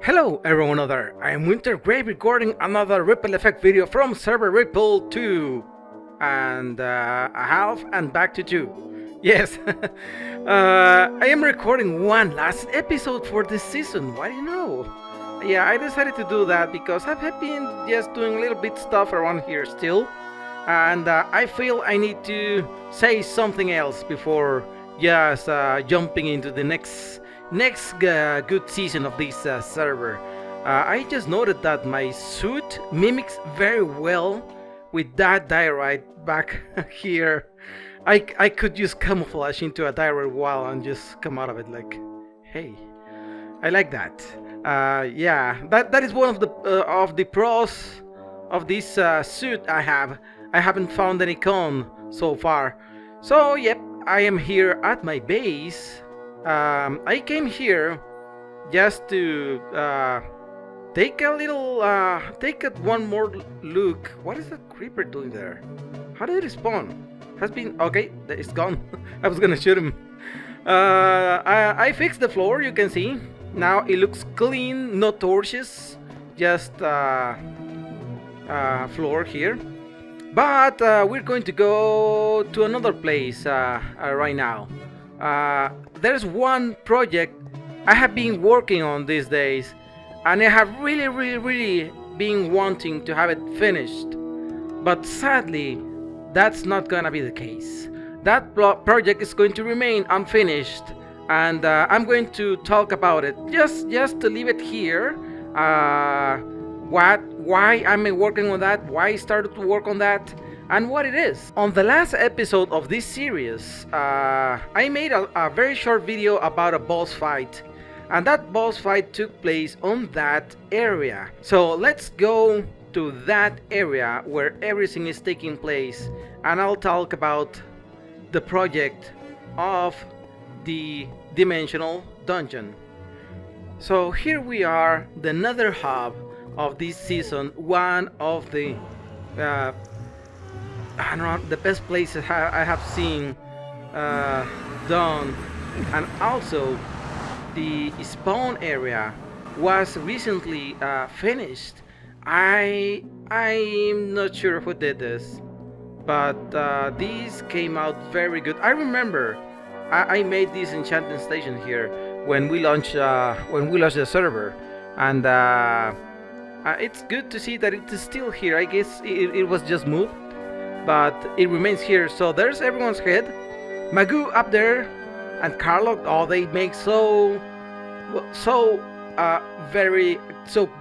Hello everyone out there, I am Winter Grey recording another Ripple Effect video from server Ripple 2 and a half and back to 2. Yes, I am recording one last episode for this season, why do you know? Yeah, I decided to do that because I've been just doing a little bit stuff around here still, and I feel I need to say something else before just jumping into the next good season of this server. I just noted that my suit mimics very well with that diorite back here. I could just camouflage into a diorite wall and just come out of it like, hey, I like that. Yeah, that is one of the pros of this suit I have. I haven't found any con so far. So yep, I am here at my base. I came here just to take one more look. What is that creeper doing there? How did it spawn? Has been okay. It's gone. I was gonna shoot him. I fixed the floor. You can see now it looks clean, no torches, just floor here. But we're going to go to another place right now. There's one project I have been working on these days, and I have really been wanting to have it finished. But sadly, that's not gonna be the case. That project is going to remain unfinished, and I'm going to talk about it. Just to leave it here. Why I'm working on that, why I started to work on that, and what it is. On the last episode of this series, I made a very short video about a boss fight, and that boss fight took place on that area. So let's go to that area where everything is taking place, and I'll talk about the project of the dimensional dungeon. So here we are, the nether hub of this season, one of the I don't know, the best places I have seen done, and also the spawn area was recently finished. I'm not sure who did this, but these came out very good. I remember I made this enchanting station here when we launched the server, and it's good to see that it is still here. I guess it was just moved, but it remains here. So there's everyone's head, Magoo up there, and Carlo. Oh, they make so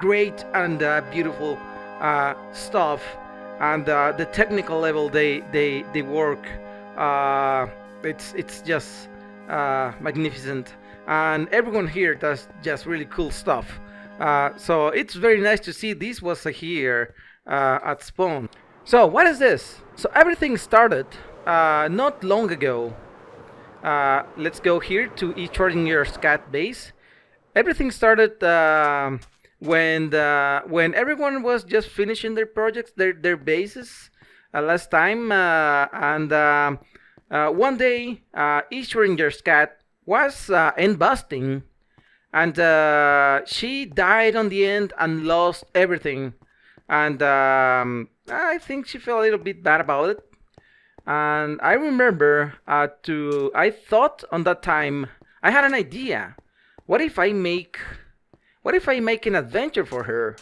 great and beautiful stuff, and the technical level they work. It's just magnificent, and everyone here does just really cool stuff. So it's very nice to see this was here at spawn. So what is this? So everything started not long ago. Let's go here to E059 base. Everything started when everyone was just finishing their projects, their bases last time, and one day E059 was end busting, and she died on the end and lost everything, and I think she felt a little bit bad about it. And I remember I thought on that time, I had an idea. What if I make an adventure for her,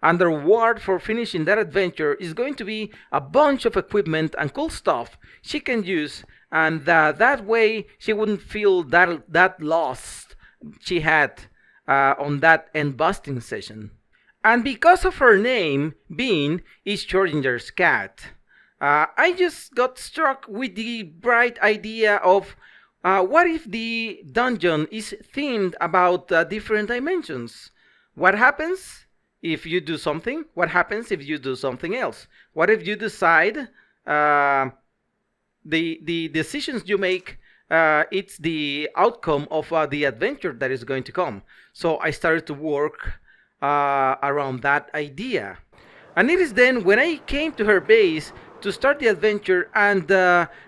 and the reward for finishing that adventure is going to be a bunch of equipment and cool stuff she can use, and that way she wouldn't feel that lost she had on that end busting session. And because of her name being Schrodinger's cat, I just got struck with the bright idea of what if the dungeon is themed about different dimensions? What happens if you do something? What happens if you do something else? What if you decide the decisions you make, it's the outcome of the adventure that is going to come? So I started to work around that idea. And it is then when I came to her base to start the adventure and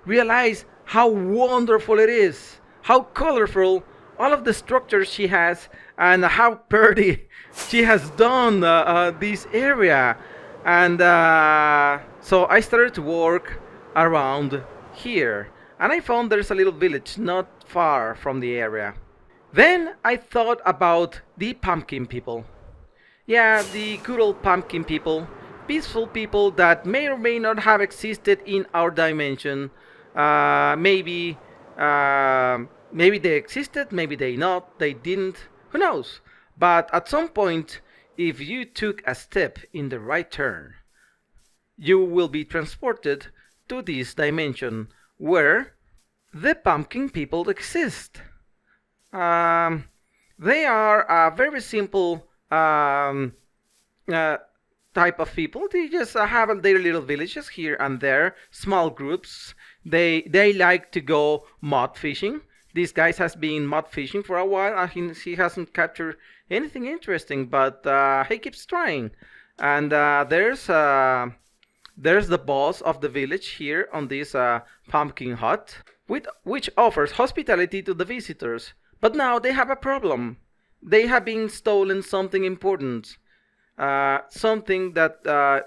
realize how wonderful it is, how colorful all of the structures she has, and how pretty she has done this area. And so I started to work around here, and I found there's a little village not far from the area. Then I thought about the pumpkin people. Yeah, the good old pumpkin people, peaceful people that may or may not have existed in our dimension. Maybe, maybe they existed, maybe they didn't. Who knows? But at some point, if you took a step in the right turn, you will be transported to this dimension where the pumpkin people exist. Um, they are a very simple uh, type of people. They just have their little villages here and there, small groups. They like to go mud fishing. This guy has been mud fishing for a while. He hasn't captured anything interesting, but he keeps trying. And there's the boss of the village here on this pumpkin hut, which offers hospitality to the visitors. But now they have a problem. They have been stolen something important, something that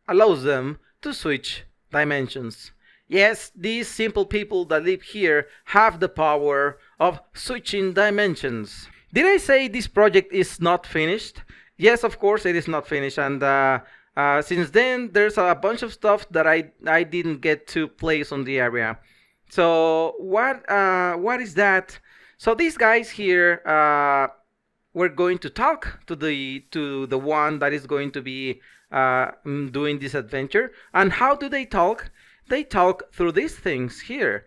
allows them to switch dimensions. Yes, these simple people that live here have the power of switching dimensions. Did I say this project is not finished? Yes, of course it is not finished, and since then there's a bunch of stuff that I didn't get to place on the area. So what is that? So these guys here, we're going to talk to the one that is going to be doing this adventure. And how do they talk? They talk through these things here,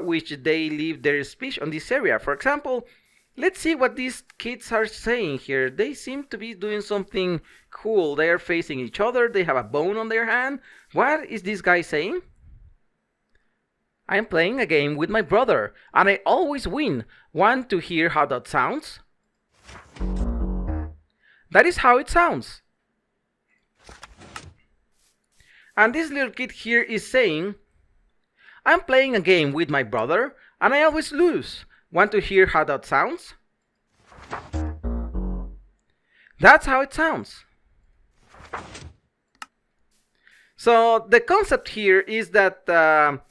which they leave their speech on this area. For example, let's see what these kids are saying here. They seem to be doing something cool. They are facing each other. They have a bone on their hand. What is this guy saying? I'm playing a game with my brother, and I always win. Want to hear how that sounds? That is how it sounds. And this little kid here is saying, I'm playing a game with my brother, and I always lose. Want to hear how that sounds? That's how it sounds. So the concept here is that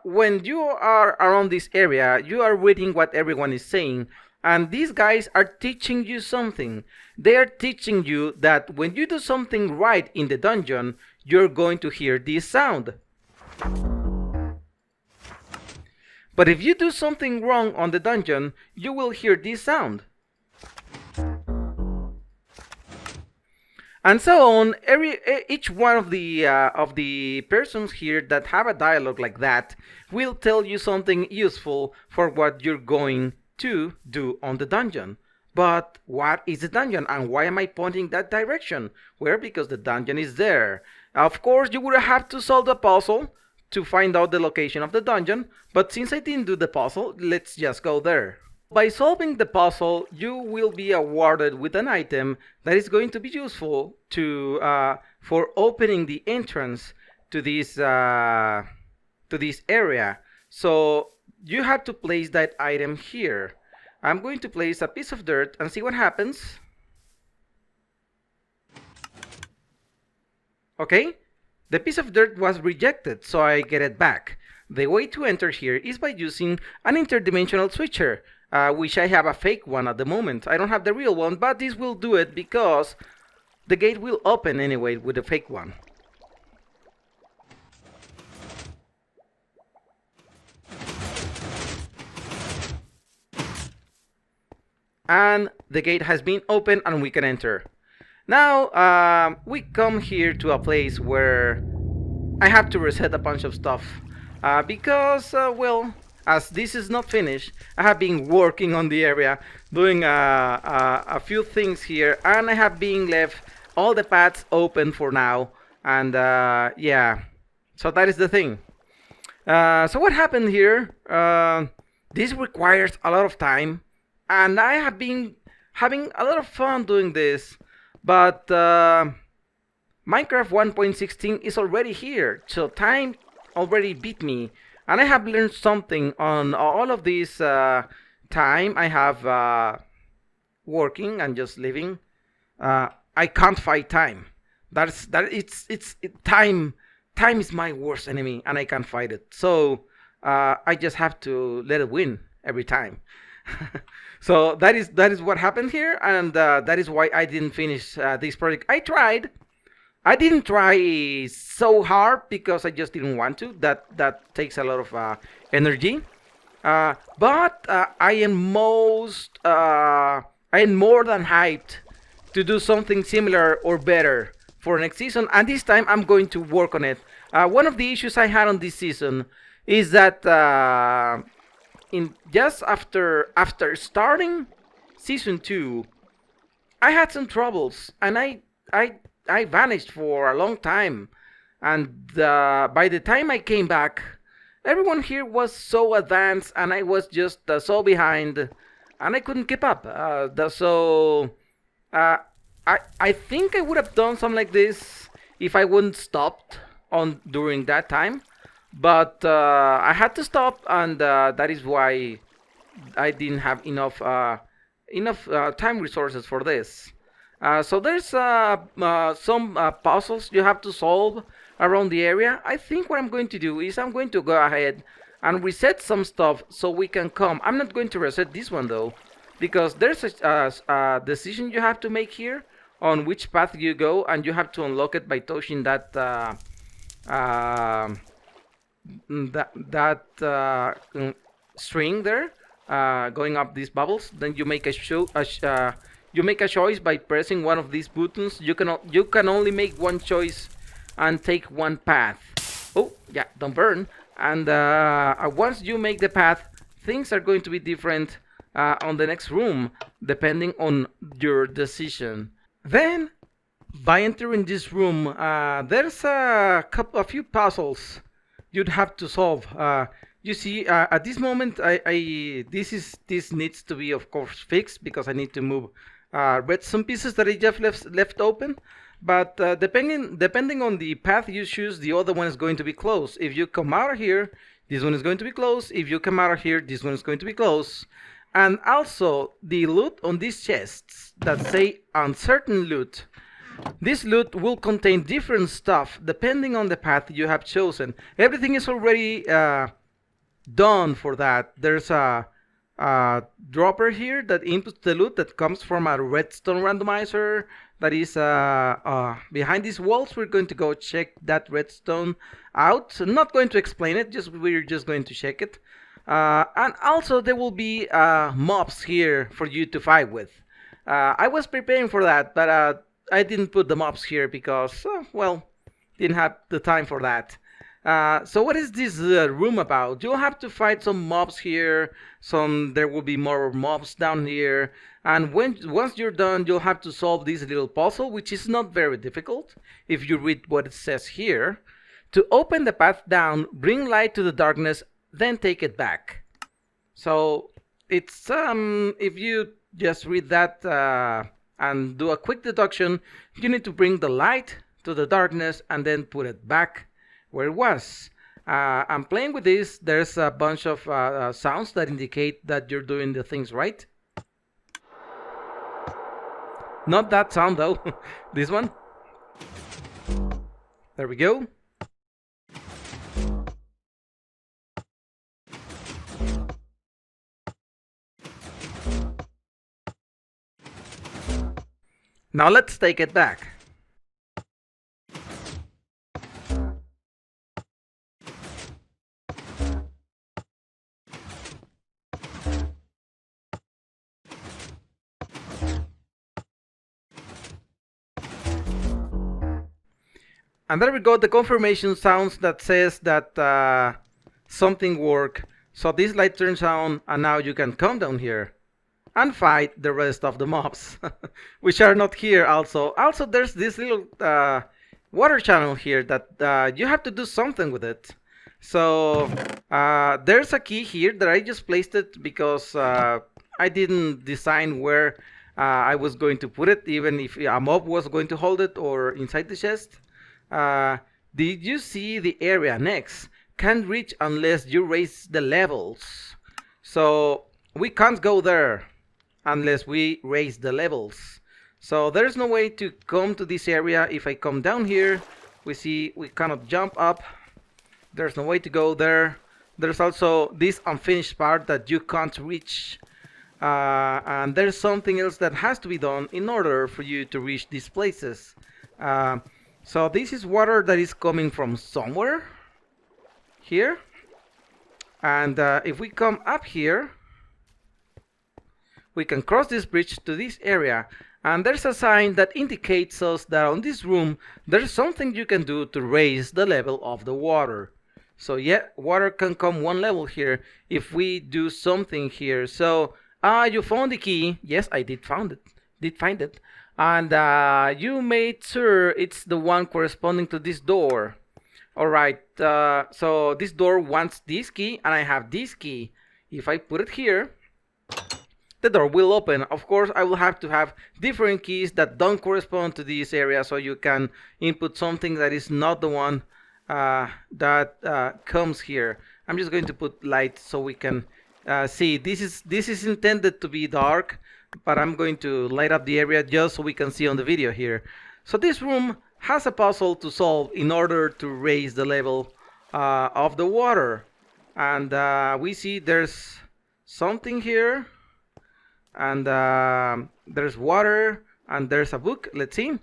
when you are around this area, you are reading what everyone is saying, and these guys are teaching you something. They are teaching you that when you do something right in the dungeon, you're going to hear this sound. But if you do something wrong on the dungeon, you will hear this sound. And so on. Each one of the persons here that have a dialogue like that will tell you something useful for what you're going to do on the dungeon. But what is the dungeon, and why am I pointing that direction? Well, because the dungeon is there. Of course, you would have to solve the puzzle to find out the location of the dungeon, but since I didn't do the puzzle, let's just go there. By solving the puzzle, you will be awarded with an item that is going to be useful for opening the entrance to this area. So you have to place that item here. I'm going to place a piece of dirt and see what happens. Okay, the piece of dirt was rejected, so I get it back. The way to enter here is by using an interdimensional switcher, which I have a fake one at the moment. I don't have the real one, but this will do it because the gate will open anyway with the fake one. And the gate has been opened and we can enter. Now we come here to a place where I have to reset a bunch of stuff because, well, as this is not finished, I have been working on the area, doing a few things here, and I have been left all the paths open for now. And yeah, so that is the thing. So what happened here? This requires a lot of time, and I have been having a lot of fun doing this. But Minecraft 1.16 is already here, so time already beat me. And I have learned something on all of this time. I have working and just living, I can't fight time. Time. Time is my worst enemy, and I can't fight it. So I just have to let it win every time. So that is what happened here, and that is why I didn't finish this project. I tried. I didn't try so hard because I just didn't want to. That takes a lot of energy. But I am more than hyped to do something similar or better for next season, and this time I'm going to work on it. One of the issues I had on this season is that in just after starting season 2, I had some troubles, and I vanished for a long time, and by the time I came back, everyone here was so advanced, and I was just so behind, and I couldn't keep up. So I think I would have done something like this if I wouldn't stopped on during that time, but I had to stop, and that is why I didn't have enough time resources for this. So there's some puzzles you have to solve around the area. I think what I'm going to do is I'm going to go ahead and reset some stuff so we can come. I'm not going to reset this one though, because there's a decision you have to make here on which path you go, and you have to unlock it by touching that string there, going up these bubbles. Then you make you make a choice by pressing one of these buttons. You can only make one choice and take one path. Oh yeah, don't burn. And once you make the path, things are going to be different on the next room depending on your decision. Then, by entering this room, there's a few puzzles you'd have to solve. You see, at this moment, this needs to be, of course, fixed because I need to move redstone pieces that I just left open. But depending on the path you choose, the other one is going to be closed. If you come out of here, this one is going to be closed. If you come out of here, this one is going to be closed. And also, the loot on these chests that say uncertain loot. This loot will contain different stuff depending on the path you have chosen. Everything is already done for that. There's a dropper here that inputs the loot that comes from a redstone randomizer that is behind these walls. We're going to go check that redstone out. So not going to explain it, we're just going to check it. And also there will be mobs here for you to fight with. I was preparing for that, but I didn't put the mobs here because, well, didn't have the time for that. So what is this room about? You'll have to fight some mobs here. There will be more mobs down here. And once you're done, you'll have to solve this little puzzle, which is not very difficult if you read what it says here. To open the path down, bring light to the darkness, then take it back. So it's if you just read that and do a quick deduction, you need to bring the light to the darkness and then put it back where it was. I'm playing with this. There's a bunch of sounds that indicate that you're doing the things right. Not that sound though. This one. There we go. Now let's take it back. And there we go, the confirmation sounds that says that something worked. So this light turns on, and now you can come down here and fight the rest of the mobs, which are not here also. Also, there's this little water channel here that you have to do something with it. So there's a key here that I just placed it because I didn't design where I was going to put it, even if a mob was going to hold it or inside the chest. Did you see the area next? Can't reach unless you raise the levels. So we can't go there. unless we raise the levels. So there's no way to come to this area. If I come down here, we see we cannot jump up. There's no way to go there. There's also this unfinished part that you can't reach. And there's something else that has to be done in order for you to reach these places. So this is water that is coming from somewhere here. And if we come up here, we can cross this bridge to this area. And there's a sign that indicates us that on this room, there's something you can do to raise the level of the water. So yeah, water can come one level here if we do something here. So you found the key. Yes, I did find it. And you made sure it's the one corresponding to this door. Alright, so this door wants this key and I have this key. If I put it here, the door will open. Of course, I will have to have different keys that don't correspond to this area, so you can input something that is not the one that comes here. I'm just going to put light so we can see. This is intended to be dark, but I'm going to light up the area just so we can see on the video here. So this room has a puzzle to solve in order to raise the level of the water. And we see there's something here. And there's water and there's a book. Let's see.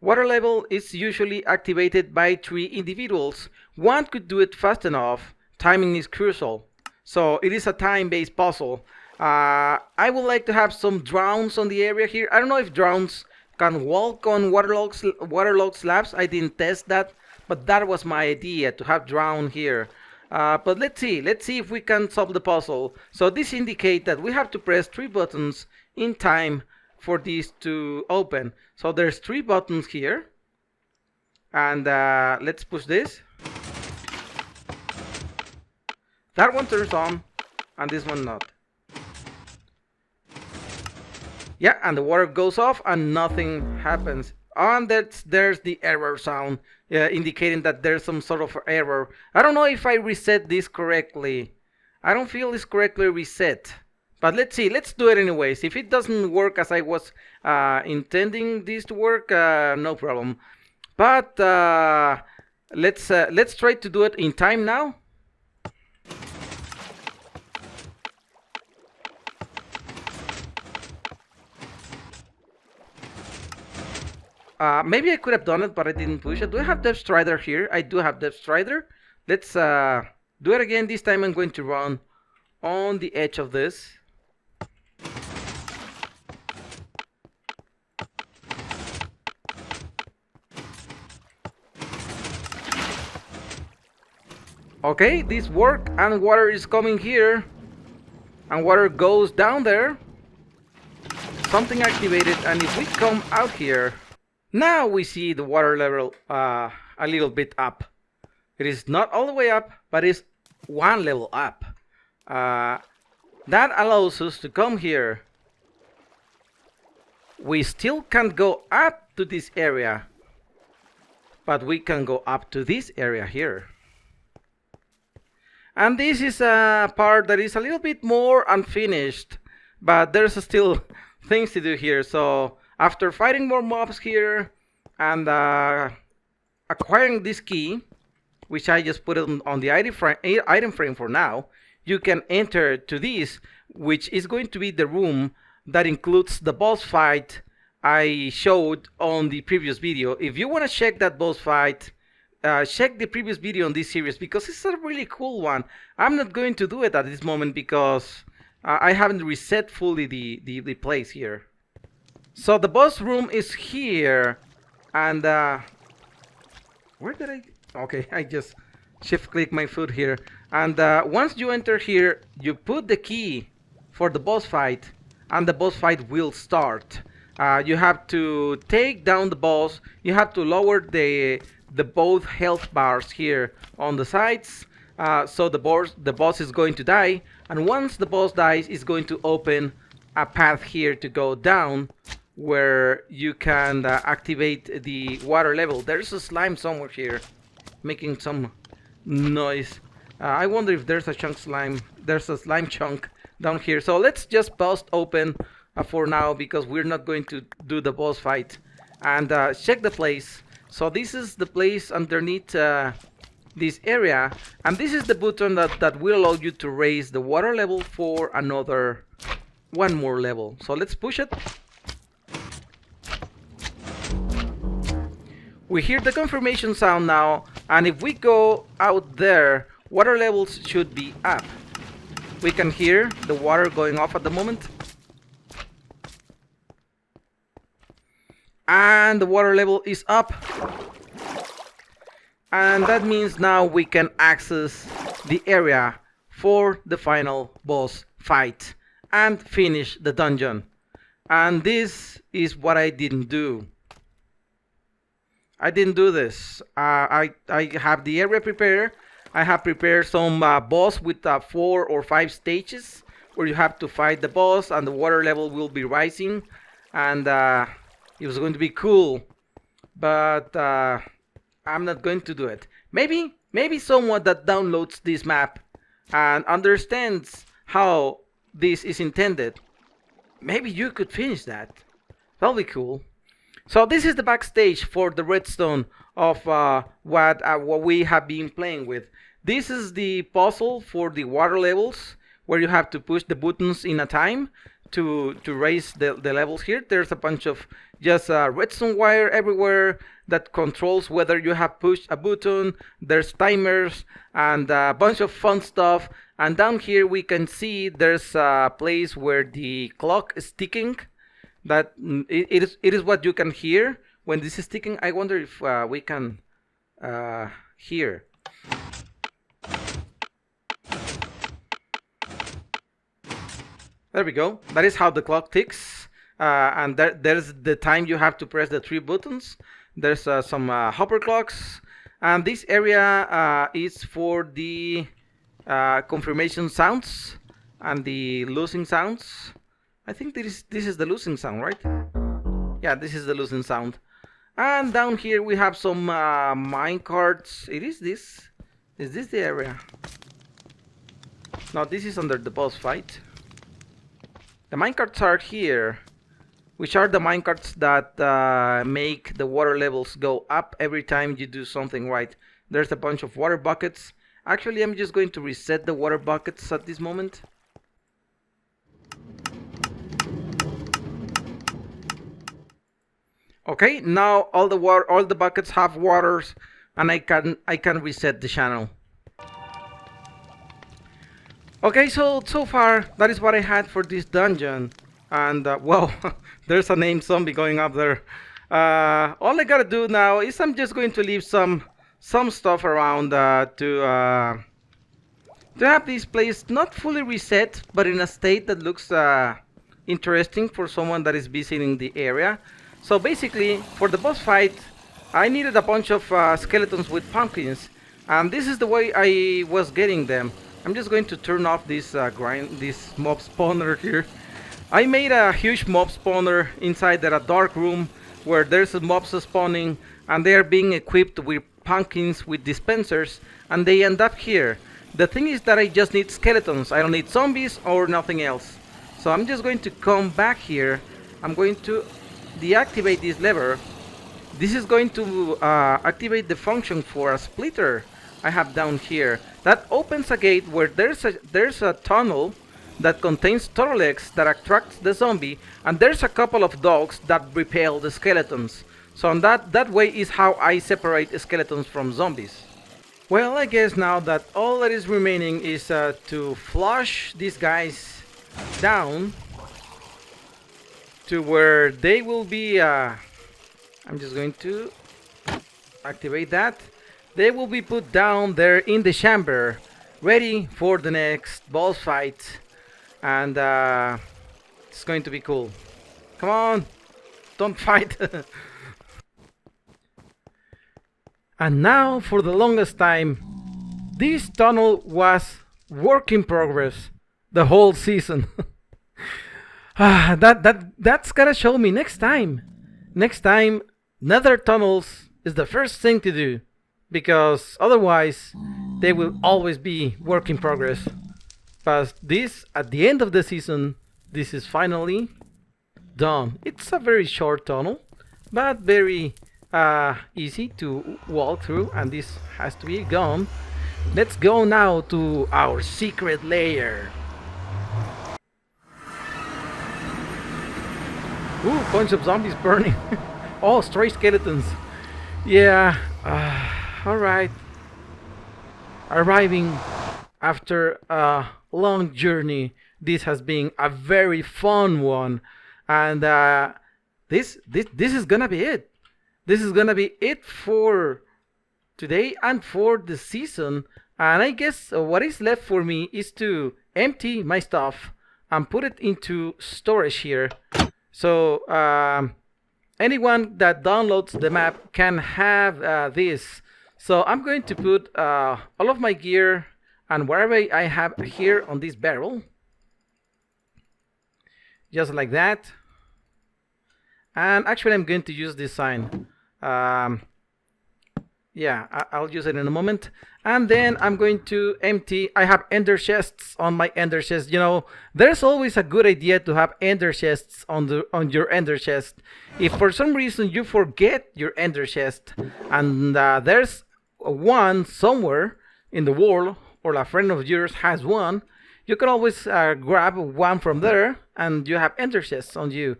Water level is usually activated by 3 individuals. One could do it fast enough. Timing is crucial. So it is a time-based puzzle. I would like to have some drowns on the area here. I don't know if drowns can walk on waterlogged slabs. I didn't test that, but that was my idea, to have drown here. But let's see if we can solve the puzzle. So this indicates that we have to press 3 buttons in time for this to open. So there's 3 buttons here. And let's push this. That one turns on and this one not. Yeah, and the water goes off and nothing happens. And there's the error sound indicating that there's some sort of error. I don't know if I reset this correctly. I don't feel it's correctly reset. But let's see. Let's do it anyways. If it doesn't work as I was intending this to work, no problem. But let's try to do it in time now. Maybe I could have done it, but I didn't push it. Do I have Depth Strider here? I do have Depth Strider. Let's do it again. This time I'm going to run on the edge of this. Okay, this worked, and water is coming here. And water goes down there. Something activated, and if we come out here, now we see the water level a little bit up. It is not all the way up, but it's one level up. That allows us to come here. We still can't go up to this area, but we can go up to this area here. And this is a part that is a little bit more unfinished, but there's still things to do here. So after fighting more mobs here and acquiring this key, which I just put on the item frame for now, you can enter to this, which is going to be the room that includes the boss fight I showed on the previous video. If you want to check that boss fight, check the previous video on this series, because it's a really cool one. I'm not going to do it at this moment because I haven't reset fully the place here. So the boss room is here, and where did I? Okay, I just shift click my foot here, and once you enter here, you put the key for the boss fight, and the boss fight will start. You have to take down the boss. You have to lower the both health bars here on the sides, so the boss is going to die, and once the boss dies, it's going to open a path here to go down, where you can activate the water level. There's a slime somewhere here making some noise. I wonder if there's a chunk slime. There's a slime chunk down here. So let's just bust open for now, because we're not going to do the boss fight. And check the place. So this is the place underneath this area, and this is the button that will allow you to raise the water level for another one more level. So let's push it. We hear the confirmation sound now, and if we go out there, water levels should be up. We can hear the water going off at the moment. And the water level is up. And that means now we can access the area for the final boss fight and finish the dungeon. And this is what I didn't do. I didn't do this. I have the area prepared. I have prepared some boss with 4 or 5 stages where you have to fight the boss and the water level will be rising. And it was going to be cool. But I'm not going to do it. Maybe someone that downloads this map and understands how this is intended, maybe you could finish that. That'll be cool. So this is the backstage for the redstone of what we have been playing with. This is the puzzle for the water levels, where you have to push the buttons in a time to raise the levels here. There's a bunch of just redstone wire everywhere that controls whether you have pushed a button. There's timers and a bunch of fun stuff. And down here we can see there's a place where the clock is ticking. That it is what you can hear when this is ticking. I wonder if we can hear. There we go. That is how the clock ticks. And there's the time you have to press the 3 buttons. There's some hopper clocks. And this area is for the confirmation sounds and the losing sounds. I think this is the losing sound, right? Yeah, this is the losing sound. And down here we have some mine carts. Is this the area? No, this is under the boss fight. The minecarts are here, which are the minecarts that make the water levels go up every time you do something right. There's a bunch of water buckets. Actually, I'm just going to reset the water buckets at this moment. Okay, now all the buckets have waters, and I can reset the channel. Okay, so far that is what I had for this dungeon, and well, there's a named zombie going up there. All I gotta do now is I'm just going to leave some stuff around to have this place not fully reset, but in a state that looks interesting for someone that is visiting the area. So basically, for the boss fight, I needed a bunch of skeletons with pumpkins, and this is the way I was getting them. I'm just going to turn off this this mob spawner here. I made a huge mob spawner inside there, a dark room where there's mobs spawning, and they are being equipped with pumpkins with dispensers, and they end up here. The thing is that I just need skeletons. I don't need zombies or nothing else. So I'm just going to come back here. I'm going to deactivate this lever. This is going to activate the function for a splitter I have down here. That opens a gate where there's a tunnel that contains turtle eggs that attracts the zombie, and there's a couple of dogs that repel the skeletons. So on that way is how I separate skeletons from zombies. Well, I guess now that all that is remaining is to flush these guys down to where they will be. I'm just going to activate that. They will be put down there in the chamber, ready for the next boss fight, and it's going to be cool. Come on, don't fight. And now, for the longest time, this tunnel was work in progress the whole season. That's gotta show me next time. Next time, nether tunnels is the first thing to do, because otherwise they will always be work in progress. But this, at the end of the season, this is finally done. It's a very short tunnel, but very easy to walk through, and this has to be gone. Let's go now to our secret lair. Ooh, bunch of zombies burning. Oh, stray skeletons. Yeah, alright. Arriving after a long journey. This has been a very fun one. And this is gonna be it. This is gonna be it for today and for the season. And I guess what is left for me is to empty my stuff and put it into storage here. So anyone that downloads the map can have this. So I'm going to put all of my gear and whatever I have here on this barrel. Just like that. And actually I'm going to use this sign. Yeah, I'll use it in a moment. And then I'm going to empty. I have ender chests on my ender chest. You know, there's always a good idea to have ender chests on your ender chest. If for some reason you forget your ender chest and there's one somewhere in the world, or a friend of yours has one, you can always grab one from there and you have ender chests on you.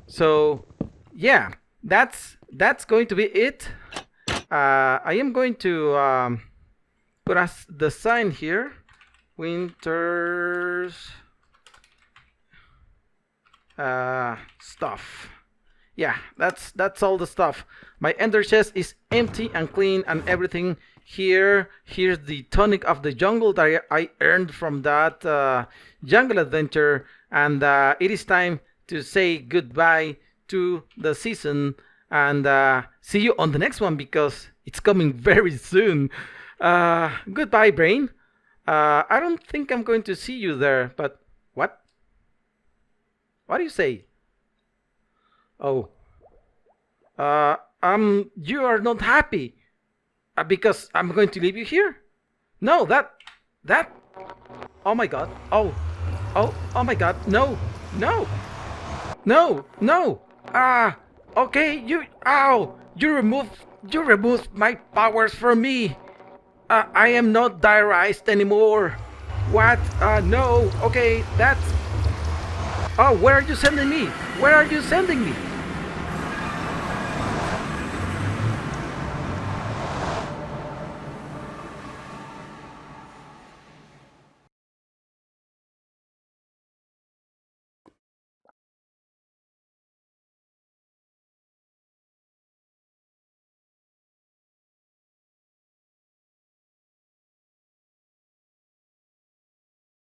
So yeah, that's going to be it. I am going to put the sign here. Winter's stuff. Yeah, that's all the stuff. My ender chest is empty and clean and everything. Here's the tonic of the jungle that I earned from that jungle adventure, and it is time to say goodbye to the season and see you on the next one because it's coming very soon. Goodbye, brain. I don't think I'm going to see you there, but what do you say? Oh, you are not happy because I'm going to leave you here? No, that, oh my god, oh my god, no, okay, you removed my powers from me. I am not diarized anymore. What? No, okay, that's... Oh, where are you sending me? Where are you sending me?